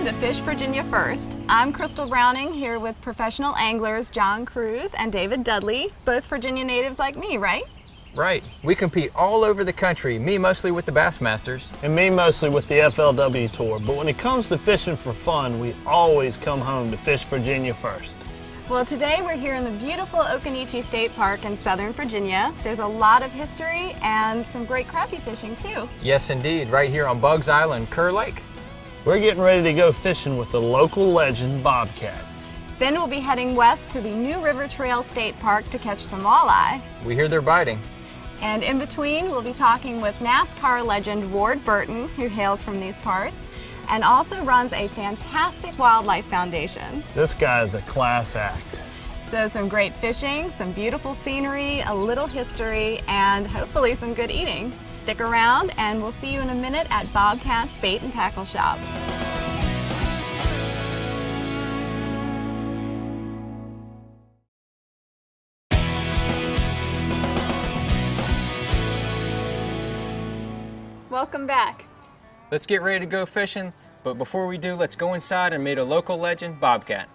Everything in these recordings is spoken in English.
to Fish Virginia First. I'm Crystal Browning here with professional anglers John Cruz and David Dudley, both Virginia natives like me, right? Right. We compete all over the country, me mostly with the Bassmasters. And me mostly with the FLW Tour. But when it comes to fishing for fun, we always come home to Fish Virginia First. Well, today we're here in the beautiful Occoneechee State Park in Southern Virginia. There's a lot of history and some great crappie fishing too. Yes, indeed, right here on Bugs Island, Kerr Lake. We're getting ready to go fishing with the local legend, Bobcat. Then we'll be heading west to the New River Trail State Park to catch some walleye. We hear they're biting. And in between, we'll be talking with NASCAR legend Ward Burton, who hails from these parts, and also runs a fantastic wildlife foundation. This guy is a class act. So some great fishing, some beautiful scenery, a little history, and hopefully some good eating. Stick around and we'll see you in a minute at Bobcat's Bait and Tackle Shop. Welcome back. Let's get ready to go fishing, but before we do, let's go inside and meet a local legend, Bobcat.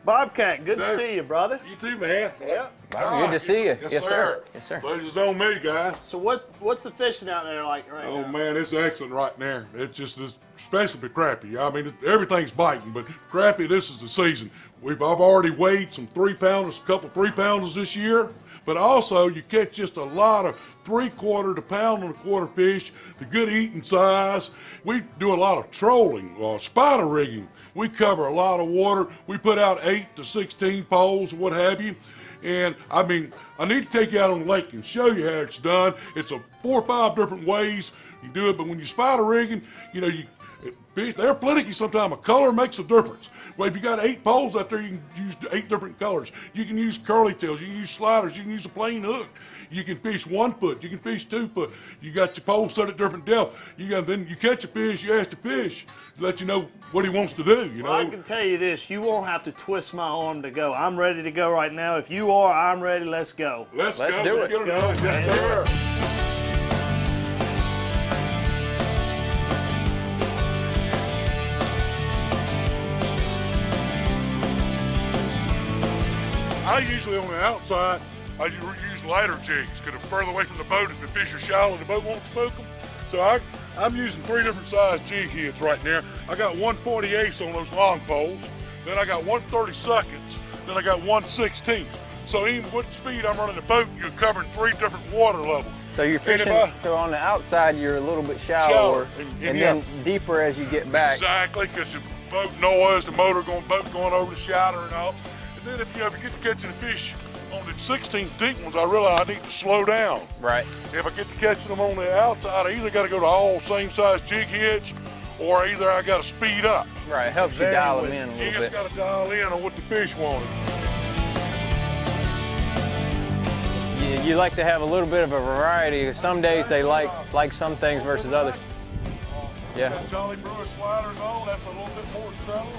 Bobcat, good to see you, brother. You too, man. Yeah. Good to see you. Yes, sir. Yes, sir. Pleasure's on me, guys. So what's the fishing out there like right Oh, now? man, it's excellent right now. It's just, especially for crappie. I mean, everything's biting, but crappie, this is the season. I've already weighed some 3-pounders, a couple 3-pounders this year, but also you catch just a lot of 3/4 to pound and a quarter fish, the good eating size. We do a lot of trolling, spider rigging. We cover a lot of water. We put out 8 to 16 poles, what have you. And I mean, I need to take you out on the lake and show you how it's done. It's 4 or 5 different ways you do it, but when you're spider rigging, you know, they're finicky sometimes. A color makes a difference. Well, if you got 8 poles out there, you can use 8 different colors. You can use curly tails, you can use sliders, you can use a plain hook. You can fish 1 foot, you can fish 2 foot. You got your pole set at different depth. Then you catch a fish, you ask the fish to let you know what he wants to do, you know. Well, I can tell you this, you won't have to twist my arm to go. I'm ready to go right now. If you are, I'm ready, let's go. Let's go. do Let's it. get it done. Yes, sir. I usually on the outside, I use lighter jigs because they're further away from the boat. If the fish are shallow, the boat won't smoke them. So I'm using 3 different size jig heads right now. I got 1/48 on those long poles. Then I got 1/32. Then I got 1/16. So even with the speed I'm running the boat, you're covering 3 different water levels. So you're fishing, so on the outside you're a little bit shallower, Shallower, and yeah. then deeper as you get back. Exactly, because the boat noise, the boat going over the shadow and all. And then if you get to catching a fish on the 16 deep ones, I realize I need to slow down. Right. If I get to catching them on the outside, I either got to go to all same size jig heads, or either I got to speed up. Right, it helps you dial them in a You little just bit. got to dial in on what the fish wanted. You like to have a little bit of a variety. Some days they like some things versus others. Yeah. Got Jolly Brewer sliders on, that's a little bit more subtle.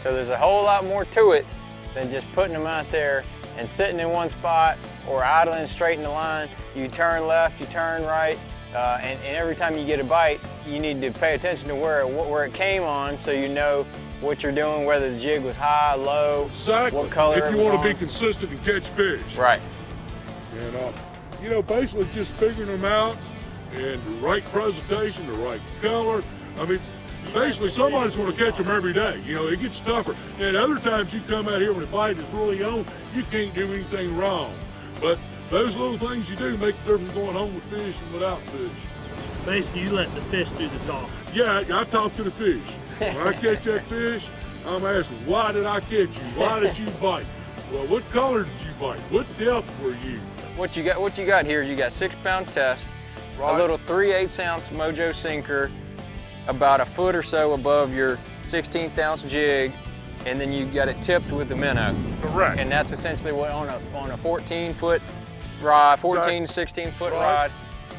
So there's a whole lot more to it than just putting them out there and sitting in one spot or idling straight in the line. You turn left, you turn right, and every time you get a bite, you need to pay attention to where it came on so you know what you're doing, whether the jig was high, low, Exactly. what color if it you was want to be on. consistent and catch fish. Right. And basically just figuring them out and the right presentation, the right color. I mean, basically somebody's going to catch them every day. You know, it gets tougher. And other times you come out here when the bite is really on, you can't do anything wrong. But those little things you do make a difference going home with fish and without fish. Basically, you let the fish do the talking. Yeah, I talk to the fish. When I catch that fish, I'm asking, why did I catch you? Why did you bite? Well, what color did you bite? What depth were you? What you got here is you got 6-pound test, Right. a little 3/8 ounce Mojo sinker, about a foot or so above your 16th ounce jig, and then you got it tipped with the minnow. Correct. And that's essentially what on a 14-foot rod, 14, 16-foot Right. rod,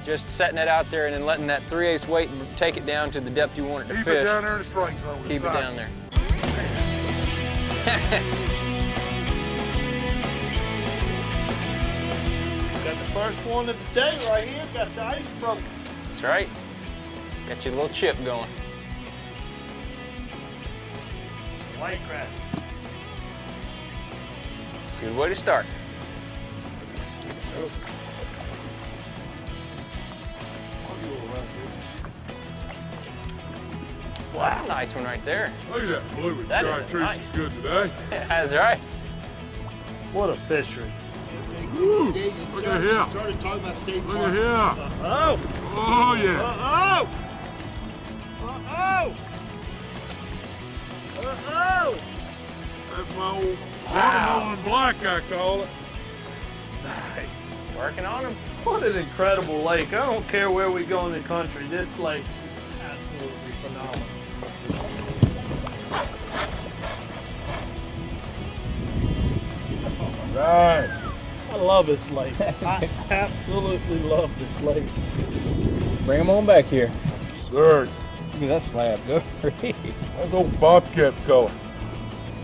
just setting it out there and then letting that 3/8 weight take it down to the depth you want it to Keep fish. it down there in the strike zone. Keep it down there. Got the first one of the day right here. Got the ice broken. That's right. Got your little chip going. Lake crappie. Good way to start. Wow, that's a nice one right there. Look at that blue and That is chartreuse nice. is good today. That's right. What a fishery. Woo, look at here. Started talking about state Look park. at here. Oh! Oh, yeah. Uh-oh! Uh-oh! Uh-oh! That's my old watermelon black, I call it. Nice. Working on them. What an incredible lake. I don't care where we go in the country, this lake is absolutely phenomenal. Right. I love this lake. I absolutely love this lake. Bring them on back here. Sir, Look at that slab. Go that's old bobcat color.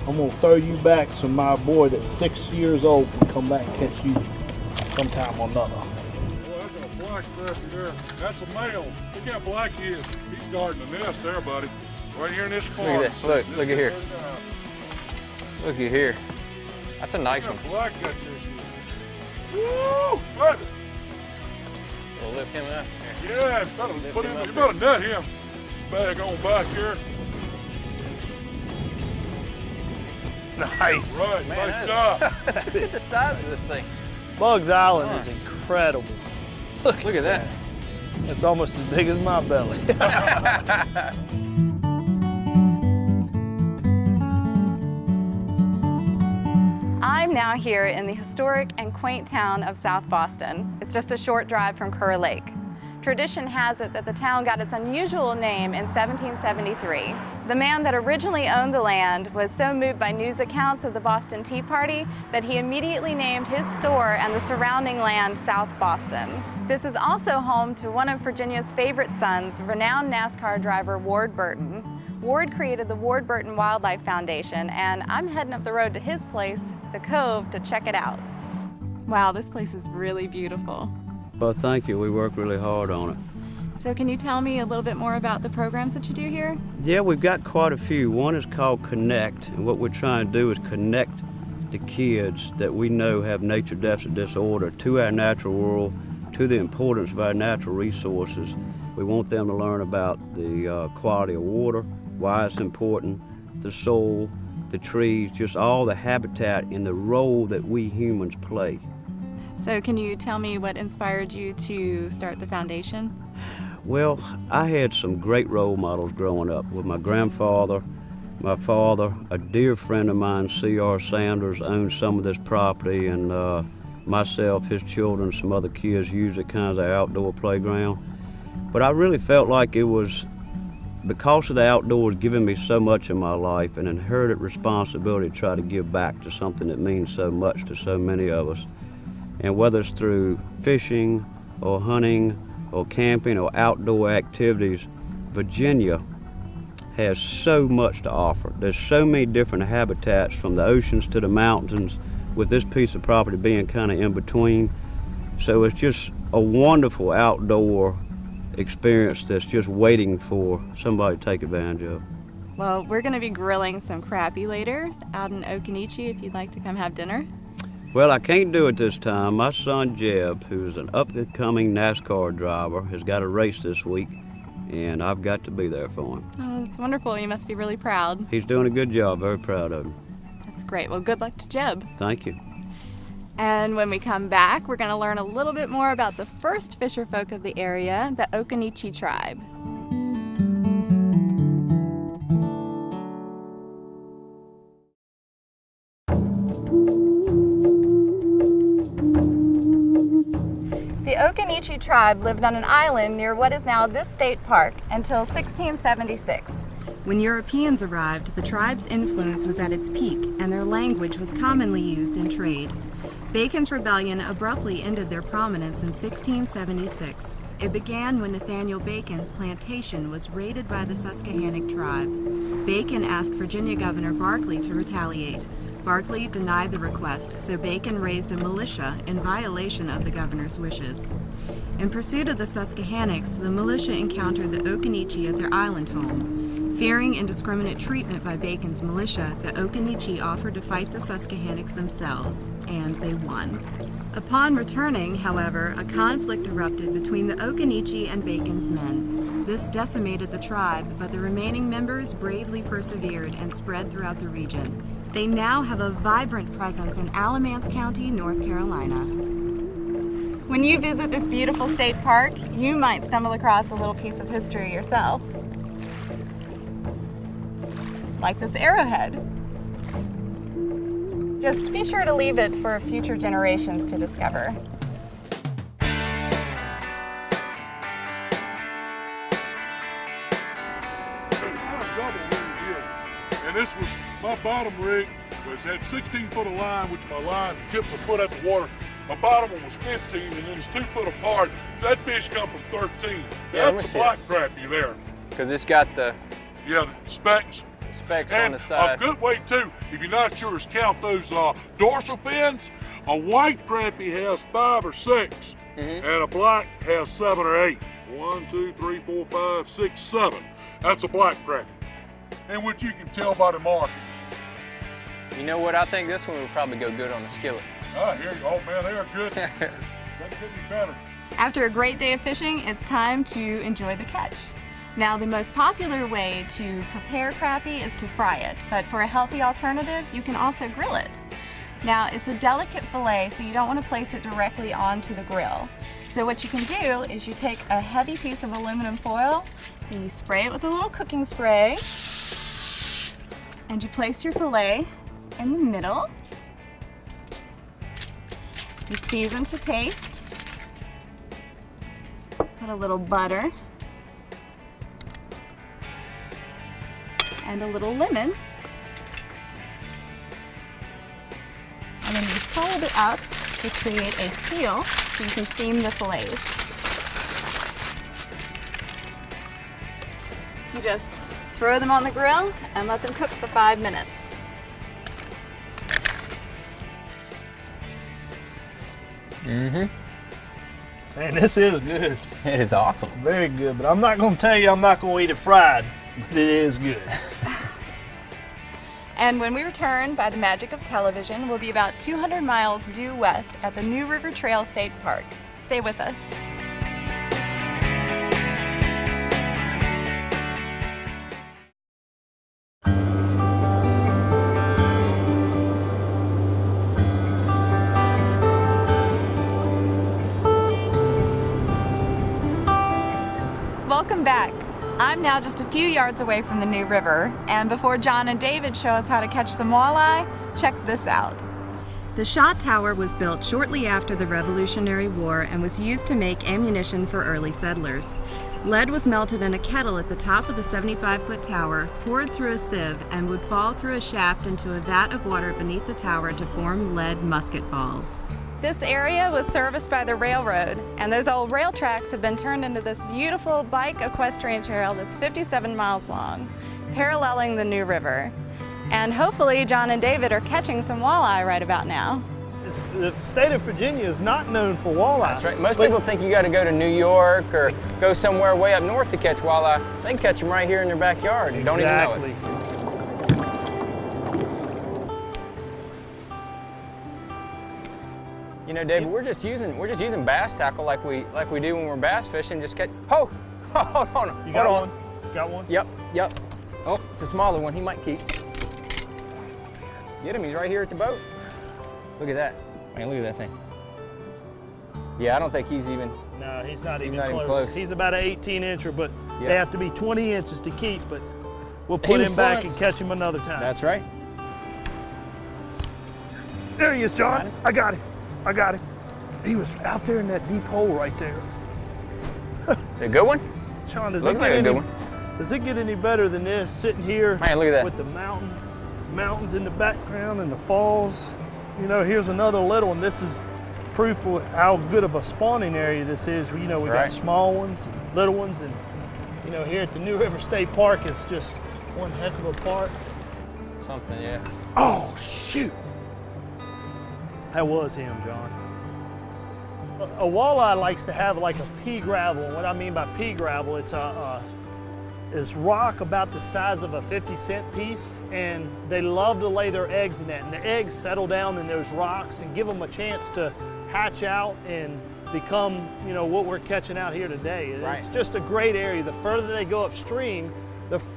I'm gonna throw you back so my boy that's 6 years old can come back and catch you sometime or another. Boy, that's a black crappie there. That's a male. Look how black he is. He's guarding the nest there, buddy. Right here in this farm. Look at that. Look, look at here. Look Look at here. That's a nice one. how black that fish is. Woo! Buddy. We'll lift him up. Here. Yeah, you better net him. Bag on back here. Nice. Right, Man, nice that job. Look at the size of this thing. Bugs Island is incredible. Look at that. It's almost as big as my belly. I'm now here in the historic and quaint town of South Boston. It's just a short drive from Kerr Lake. Tradition has it that the town got its unusual name in 1773. The man that originally owned the land was so moved by news accounts of the Boston Tea Party that he immediately named his store and the surrounding land South Boston. This is also home to one of Virginia's favorite sons, renowned NASCAR driver Ward Burton. Ward created the Ward Burton Wildlife Foundation, and I'm heading up the road to his place, the Cove, to check it out. Wow, this place is really beautiful. Well, thank you. We work really hard on it. So can you tell me a little bit more about the programs that you do here? Yeah, we've got quite a few. One is called Connect, and what we're trying to do is connect the kids that we know have nature deficit disorder to our natural world, to the importance of our natural resources. We want them to learn about the quality of water, why it's important, the soil, the trees, just all the habitat and the role that we humans play. So can you tell me what inspired you to start the foundation? Well, I had some great role models growing up with my grandfather, my father, a dear friend of mine, C.R. Sanders, owned some of this property, and myself, his children, some other kids used it kind of as our outdoor playground. But I really felt like it was because of the outdoors giving me so much in my life, an inherited responsibility to try to give back to something that means so much to so many of us. And whether it's through fishing or hunting or camping or outdoor activities, Virginia has so much to offer. There's so many different habitats, from the oceans to the mountains, with this piece of property being kind of in between. So it's just a wonderful outdoor experience that's just waiting for somebody to take advantage of. Well, we're going to be grilling some crappie later out in Occoneechee if you'd like to come have dinner. Well, I can't do it this time. My son Jeb, who's an up-and-coming NASCAR driver, has got a race this week, and I've got to be there for him. Oh, that's wonderful. You must be really proud. He's doing a good job. Very proud of him. That's great. Well, good luck to Jeb. Thank you. And when we come back, we're going to learn a little bit more about the first fisher folk of the area, the Occoneechee tribe. The Occoneechee tribe lived on an island near what is now this state park until 1676. When Europeans arrived, the tribe's influence was at its peak, and their language was commonly used in trade. Bacon's rebellion abruptly ended their prominence in 1676. It began when Nathaniel Bacon's plantation was raided by the Susquehannock tribe. Bacon asked Virginia Governor Barclay to retaliate. Barclay denied the request, so Bacon raised a militia in violation of the governor's wishes. In pursuit of the Susquehannocks, the militia encountered the Occoneechee at their island home. Fearing indiscriminate treatment by Bacon's militia, the Occaneechi offered to fight the Susquehannocks themselves, and they won. Upon returning, however, a conflict erupted between the Occaneechi and Bacon's men. This decimated the tribe, but the remaining members bravely persevered and spread throughout the region. They now have a vibrant presence in Alamance County, North Carolina. When you visit this beautiful state park, you might stumble across a little piece of history yourself. Like this arrowhead. Just be sure to leave it for future generations to discover. And this was, my bottom rig had 16 foot of line, which my line tipped a foot at the water. My bottom one was 15, and then it's 2 foot apart. So that fish come from 13. Yeah, That's a black crappie there. Because it's got the Yeah, the specs. specks And on the side. a good way too, if you're not sure, is count those dorsal fins. A white crappie has 5 or 6, and a black has 7 or 8. 1, 2, 3, 4, 5, 6, 7. That's a black crappie. And which you can tell by the marking. You know what? I think this one would probably go good on the skillet. Ah, here you go. Oh man, they're good. That could be better. After a great day of fishing, it's time to enjoy the catch. Now, the most popular way to prepare crappie is to fry it, but for a healthy alternative, you can also grill it. Now, it's a delicate fillet, so you don't want to place it directly onto the grill. So what you can do is you take a heavy piece of aluminum foil, so you spray it with a little cooking spray, and you place your fillet in the middle. You season to taste. Put a little butter and a little lemon. And then you fold it up to create a seal so you can steam the fillets. You just throw them on the grill and let them cook for 5 minutes. Man, this is good. It is awesome. Very good, but I'm not going to tell you I'm not going to eat it fried, but it is good. And when we return, by the magic of television, we'll be about 200 miles due west at the New River Trail State Park. Stay with us. Welcome back. I'm now just a few yards away from the New River, and before John and David show us how to catch some walleye, check this out. The shot tower was built shortly after the Revolutionary War and was used to make ammunition for early settlers. Lead was melted in a kettle at the top of the 75-foot tower, poured through a sieve, and would fall through a shaft into a vat of water beneath the tower to form lead musket balls. This area was serviced by the railroad, and those old rail tracks have been turned into this beautiful bike equestrian trail that's 57 miles long, paralleling the New River. And hopefully John and David are catching some walleye right about now. The state of Virginia is not known for walleye. That's right. Most people think you got to go to New York or go somewhere way up north to catch walleye. They can catch them right here in their backyard and don't even know it. You know, David, we're just using bass tackle like we do when we're bass fishing. Just catch. Oh, hold on. You got one? Got one? Yep. Oh, it's a smaller one. He might keep. Get him. He's right here at the boat. Look at that. Man, look at that thing. Yeah, I don't think he's even. No, he's not even even close. close. He's about an 18-incher, but Yeah. they have to be 20 inches to keep. But we'll He put was him back flying. and catch him another time. That's right. There he is, John. I got him. He was out there in that deep hole right there. A good one? John, does Looks it like get a good any, one. does it get any better than this? Sitting here Man, look at that. with the mountains in the background and the falls. You know, here's another little one. This is proof of how good of a spawning area this is. You know, we Right. got small ones, little ones, and you know, here at the New River State Park, it's just one heck of a park. Something, yeah. Oh, shoot. That was him, John. A walleye likes to have like a pea gravel. What I mean by pea gravel, it's this rock about the size of a 50-cent piece, and they love to lay their eggs in that. And the eggs settle down in those rocks and give them a chance to hatch out and become, you know, what we're catching out here today. Right. It's just a great area. The further they go upstream,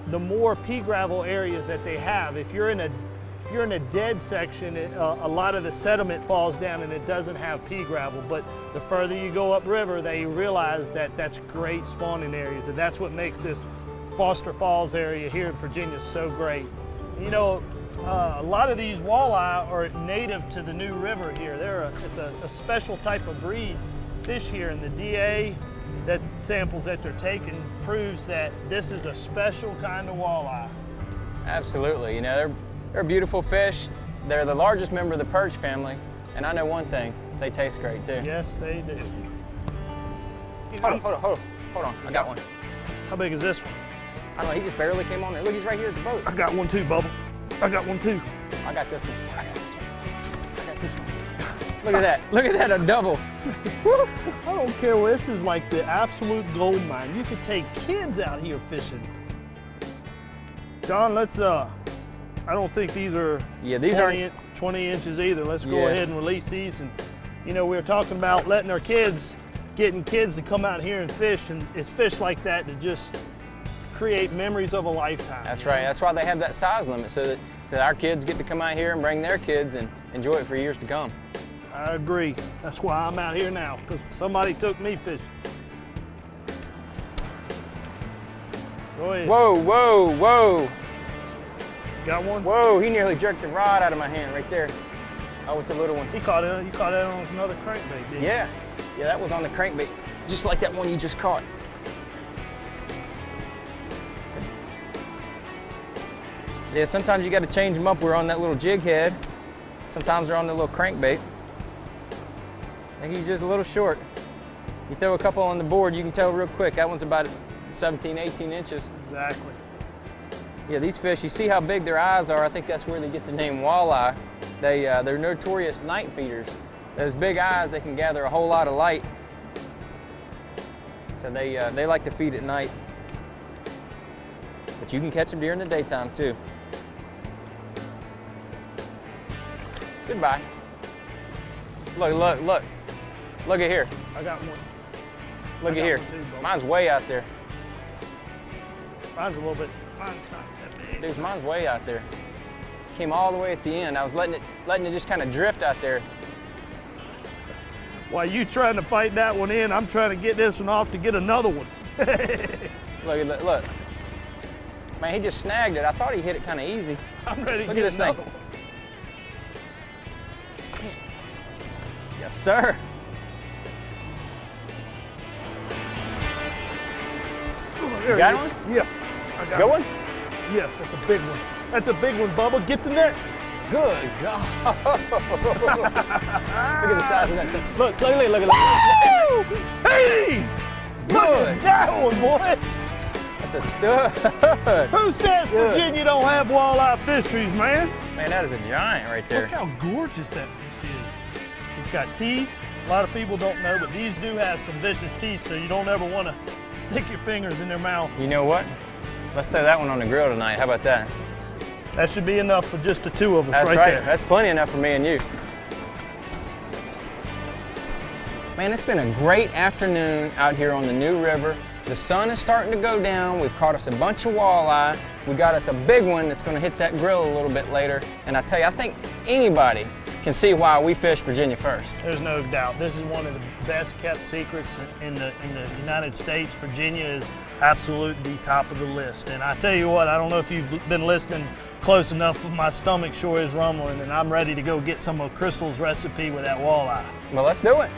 the more pea gravel areas that they have. If you're in a dead section, a lot of the sediment falls down and it doesn't have pea gravel. But the further you go upriver, they realize that that's great spawning areas, and that's what makes this Foster Falls area here in Virginia so great. You know, a lot of these walleye are native to the New River here. It's a special type of breed fish here, and the DA that samples that they're taking proves that this is a special kind of walleye. Absolutely. You know, they're beautiful fish. They're the largest member of the perch family, and I know one thing: they taste great too. Yes, they do. Hold on. I got one. How big is this one? I don't know. He just barely came on there. Look, he's right here at the boat. I got one too, Bubba. I got one too. I got this one. I got this one. Look at that. Look at that, a double. I don't care. This is like the absolute gold mine. You could take kids out here fishing. John, let's, I don't think these are Yeah, these 20 inches either. Let's go Yeah. ahead and release these. And, you know, we were talking about letting our kids, getting kids to come out here and fish, and it's fish like that that just create memories of a lifetime. That's right. That's why they have that size limit, so that our kids get to come out here and bring their kids and enjoy it for years to come. I agree. That's why I'm out here now, because somebody took me fishing. Go ahead. Whoa, whoa, whoa. Got one? Whoa, he nearly jerked the rod out of my hand right there. Oh, it's a little one. He caught it. You caught it on another crankbait, didn't you? Yeah, that was on the crankbait, just like that one you just caught. Yeah, sometimes you got to change them up. We're on that little jig head. Sometimes they're on the little crankbait. I think he's just a little short. You throw a couple on the board, you can tell real quick. That one's about 17, 18 inches. Exactly. Yeah, these fish, you see how big their eyes are. I think that's where they get the name walleye. They're notorious night feeders. Those big eyes, they can gather a whole lot of light. So they like to feed at night. But you can catch them during the daytime too. Goodbye. Look, look, look. Look at here. I got one. Look I at got here. one too, Bo. Mine's way out there. Mine's a little bit, mine's not that big. Dude, mine's way out there. Came all the way at the end. I was letting it just kind of drift out there. While you trying to fight that one in, I'm trying to get this one off to get another one. Look at that, look. Man, he just snagged it. I thought he hit it kind of easy. I'm ready to Look get at this another thing. one. Yes, sir. There got it is. one? Yeah, I got Good one? Yes, that's a big one. That's a big one, Bubba. Get the net. Good God. Look at the size of that thing. Look at that. Hey! Look at Good. that one, boy. That's a stud. Who says Virginia don't have walleye fisheries, man? Man, that is a giant right Look there. how gorgeous that fish is. He's got teeth. A lot of people don't know, but these do have some vicious teeth, so you don't ever want to stick your fingers in their mouth. You know what? Let's throw that one on the grill tonight. How about that? That should be enough for just the two of us That's right right. there. That's plenty enough for me and you. Man, it's been a great afternoon out here on the New River. The sun is starting to go down. We've caught us a bunch of walleye. We got us a big one that's going to hit that grill a little bit later. And I tell you, I think anybody can see why we fish Virginia first. There's no doubt. This is one of the best kept secrets in the United States. Virginia is absolutely top of the list. And I tell you what, I don't know if you've been listening close enough, but my stomach sure is rumbling, and I'm ready to go get some of Crystal's recipe with that walleye. Well, let's do it.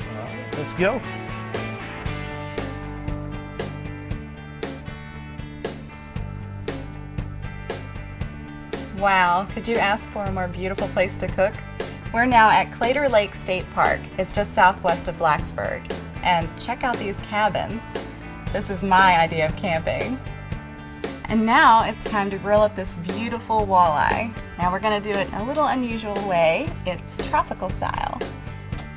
Let's go. Wow, could you ask for a more beautiful place to cook? We're now at Claytor Lake State Park. It's just southwest of Blacksburg. And check out these cabins. This is my idea of camping. And now it's time to grill up this beautiful walleye. Now we're gonna do it in a little unusual way. It's tropical style.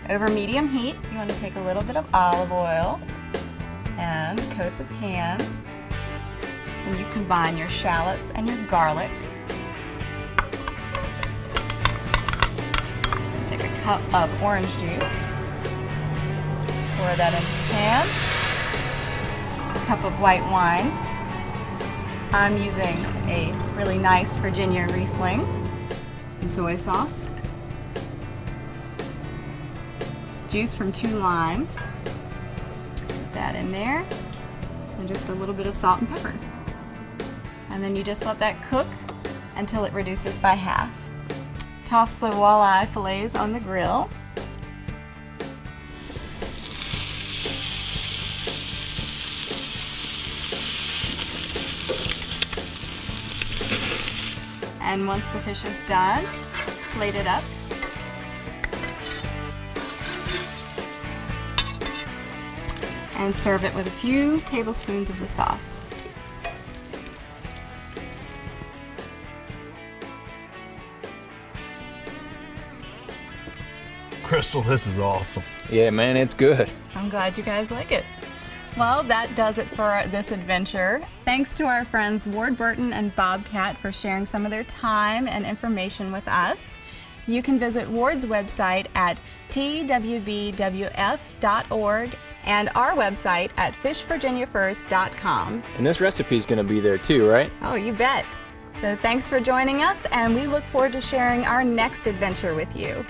Over medium heat, you wanna take a little bit of olive oil and coat the pan. and you combine your shallots and your garlic. Take a cup of orange juice, pour that into the pan, a cup of white wine. I'm using a really nice Virginia Riesling, some soy sauce, juice from 2 limes, put that in there, and just a little bit of salt and pepper. And then you just let that cook until it reduces by half. Toss the walleye fillets on the grill. And once the fish is done, plate it up. And serve it with a few tablespoons of the sauce. Crystal, this is awesome. Yeah, man, it's good. I'm glad you guys like it. Well, that does it for this adventure. Thanks to our friends Ward Burton and Bobcat for sharing some of their time and information with us. You can visit Ward's website at twbwf.org and our website at fishvirginiafirst.com. And this recipe is going to be there too, right? Oh, you bet. So thanks for joining us, and we look forward to sharing our next adventure with you.